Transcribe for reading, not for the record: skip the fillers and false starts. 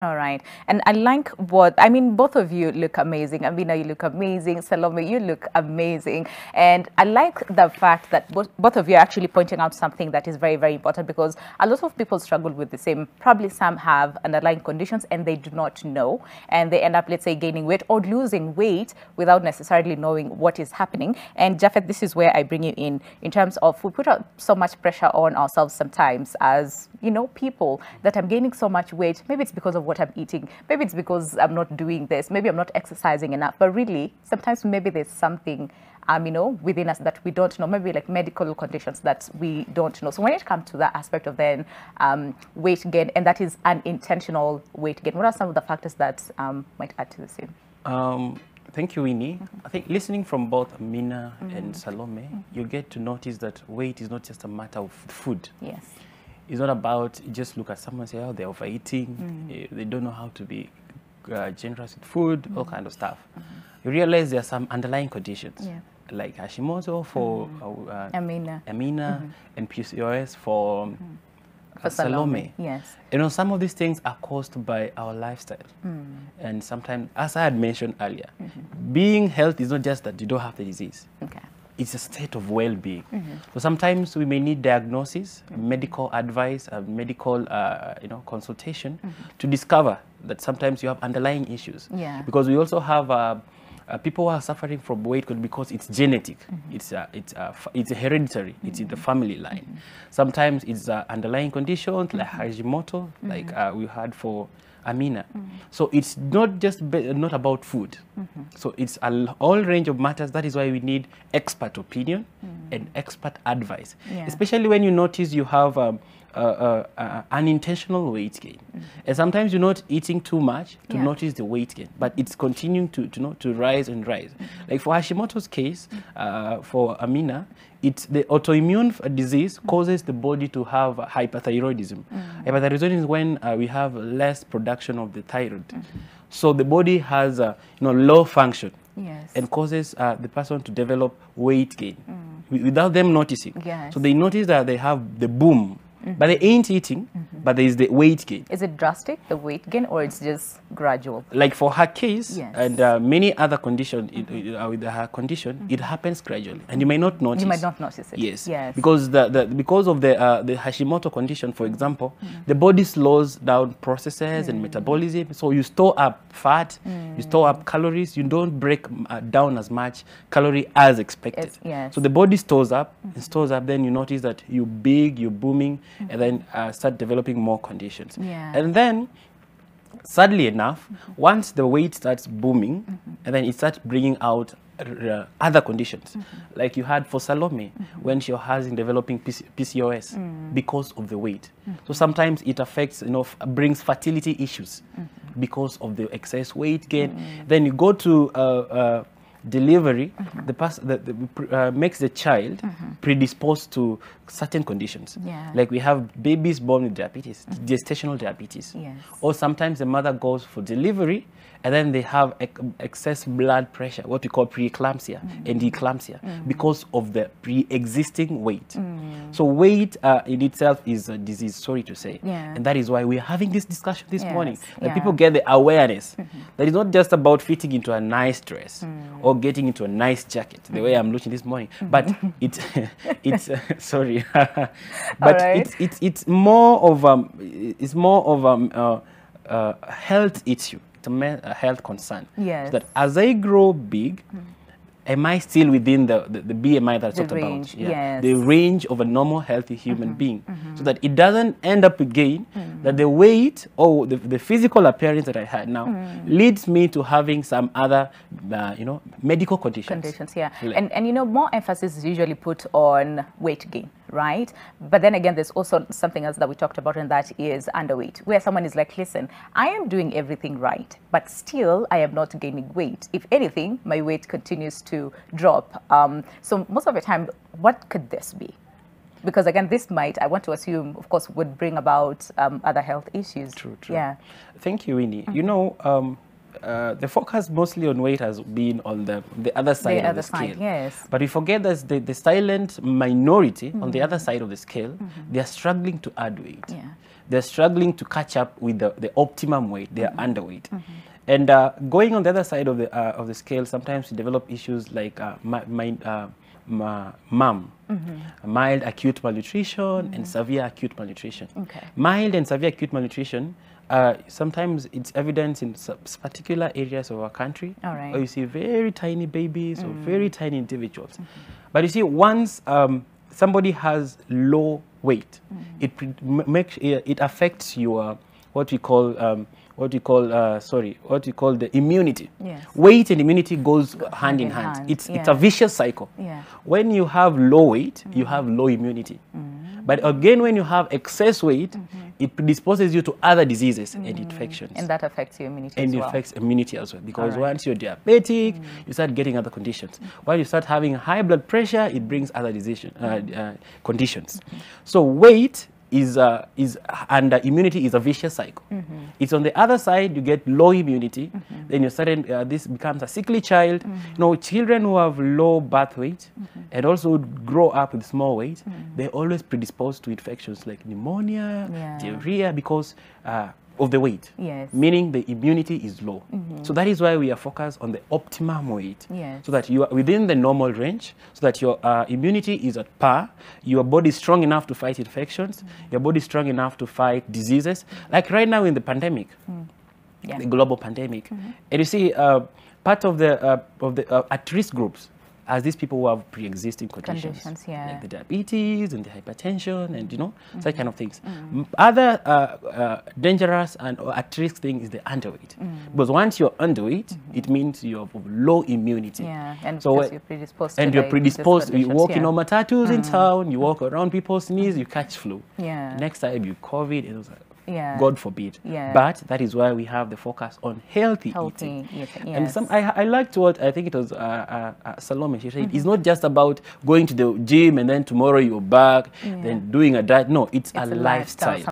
All right. And I like what, I mean, both of you look amazing. Amina, you look amazing. Salome, you look amazing. And I like the fact that both of you are actually pointing out something that is very, very important, because a lot of people struggle with the same. Probably some have underlying conditions and they do not know. And they end up, let's say, gaining weight or losing weight without necessarily knowing what is happening. And Japheth, this is where I bring you in terms of, we put out so much pressure on ourselves sometimes as, you know, people, that I'm gaining so much weight. Maybe it's because of what I'm eating. Maybe it's because I'm not doing this. Maybe I'm not exercising enough. But really, sometimes maybe there's something, you know, within us that we don't know. Maybe like medical conditions that we don't know. So when it comes to that aspect of then weight gain, and that is unintentional weight gain, what are some of the factors that might add to the same? Thank you, Winnie. I think listening from both Amina and Salome, you get to notice that weight is not just a matter of food. Yes. It's not about just look at someone and say, oh, they're overeating, they don't know how to be generous with food, all kind of stuff. You realize there are some underlying conditions, like Hashimoto for Amina, and PCOS for Salome. Yes. You know, some of these things are caused by our lifestyle. And sometimes, as I had mentioned earlier, being healthy is not just that you don't have the disease. Okay. It's a state of well-being. So sometimes we may need diagnosis, medical advice, medical you know, consultation to discover that sometimes you have underlying issues. Yeah. Because we also have people who are suffering from weight because it's genetic, it's hereditary, it's in the family line. Sometimes it's underlying conditions like Hashimoto, like we had for Amina. So it's not just not about food. So it's a whole range of matters. That is why we need expert opinion and expert advice, especially when you notice you have unintentional weight gain. And sometimes you're not eating too much to notice the weight gain, but it's continuing to rise and rise. Like for Hashimoto's case, for Amina, it's the autoimmune disease causes the body to have hyperthyroidism. Hyperthyroidism is when we have less production of the thyroid. So the body has you know, low function and causes the person to develop weight gain without them noticing. So they notice that they have the boom, but they ain't eating, but there is the weight gain. Is it drastic, the weight gain, or it's just gradual? Like for her case and many other conditions, with her condition, it happens gradually, and you may not notice. You might not notice it. Yes. Because because of the Hashimoto condition, for example, the body slows down processes and metabolism, so you store up fat, you store up calories, you don't break down as much calorie as expected. So the body stores up and stores up, then you notice that you're big, you're booming, and then start developing more conditions. And then, sadly enough, once the weight starts booming, and then it starts bringing out other conditions, like you had for Salome, when she was developing PCOS because of the weight. So sometimes it affects, you know, brings fertility issues because of the excess weight gain. Then you go to delivery, makes the child predisposed to certain conditions. Like we have babies born with diabetes, gestational diabetes. Or sometimes the mother goes for delivery and then they have excess blood pressure, what we call preeclampsia and eclampsia, because of the pre-existing weight. So weight in itself is a disease, sorry to say. And that is why we're having this discussion this morning, that people get the awareness that it's not just about fitting into a nice dress or getting into a nice jacket, the way I'm looking this morning, but it's sorry, but it's more of a health issue. It's a health concern. So that as I grow big, am I still within the BMI that I talked about? The range of a normal, healthy human being. So that it doesn't end up again that the weight or the physical appearance that I had now leads me to having some other, you know, medical conditions. And you know, more emphasis is usually put on weight gain, right? But then again, there's also something else that we talked about, and that is underweight, where someone is like, listen, I am doing everything right, but still I am not gaining weight. If anything, my weight continues to drop. So most of the time, what could this be? Because again, this might, I want to assume, of course, would bring about other health issues. True. Thank you, Winnie. You know, the focus mostly on weight has been on the other side of the scale. Yes. But we forget that the silent minority on the other side of the scale, they are struggling to add weight. Yeah. They're struggling to catch up with the optimum weight. They are underweight. And going on the other side of the scale, sometimes you develop issues like mild acute malnutrition and severe acute malnutrition. Okay. Mild and severe acute malnutrition, sometimes it's evident in particular areas of our country. All right. Or you see very tiny babies or very tiny individuals. But you see, once somebody has low weight, it affects your what we call the immunity. Yes. Weight and immunity goes hand in hand. It's a vicious cycle. Yeah. When you have low weight, you have low immunity. But again, when you have excess weight, it predisposes you to other diseases and infections. And that affects your immunity and as well. it affects immunity as well. Because once you're diabetic, you start getting other conditions. While you start having high blood pressure, it brings other conditions. So weight is and immunity is a vicious cycle. It's on the other side, you get low immunity, then you suddenly this becomes a sickly child. You know, children who have low birth weight and also grow up with small weight, they're always predisposed to infections like pneumonia, diarrhea, because of the weight, meaning the immunity is low. So that is why we are focused on the optimum weight, so that you are within the normal range, so that your immunity is at par, your body is strong enough to fight infections, your body is strong enough to fight diseases. Like right now in the pandemic, the global pandemic, and you see part of the at-risk groups as these people who have pre-existing conditions like the diabetes and the hypertension and, you know, such kind of things. Other dangerous and at-risk thing is the underweight. Because once you're underweight, it means you have low immunity. And so you're predisposed and you're predisposed. You walk in matatus in town, you walk around people's knees, you catch flu. Next time you COVID, it was like, God forbid. But that is why we have the focus on healthy eating. And I liked what I think it was Salome. She said it's not just about going to the gym and then tomorrow you're back, then doing a diet. No, it's a lifestyle.